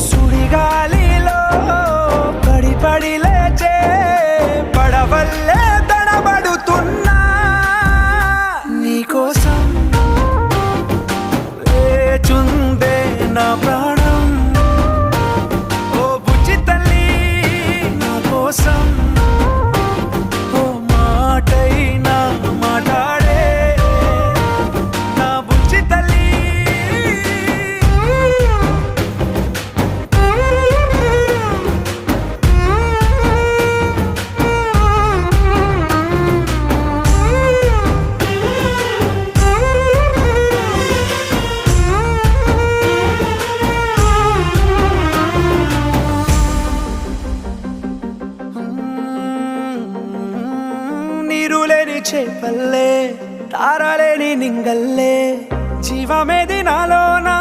సుడిగాలిలో పడి పడి లేచే పడవల్లే తడబడుతున్నా నీకోసం వేచుందే నా ప్రాణం. ఓ బుజ్జి తల్లి నా కోసం ఓ మాటైనా మాట్లాడే నా బుజ్జి తల్లి. నీరులేని చేపల్లే తారలేని నింగల్లే జీవమేది నాలోనా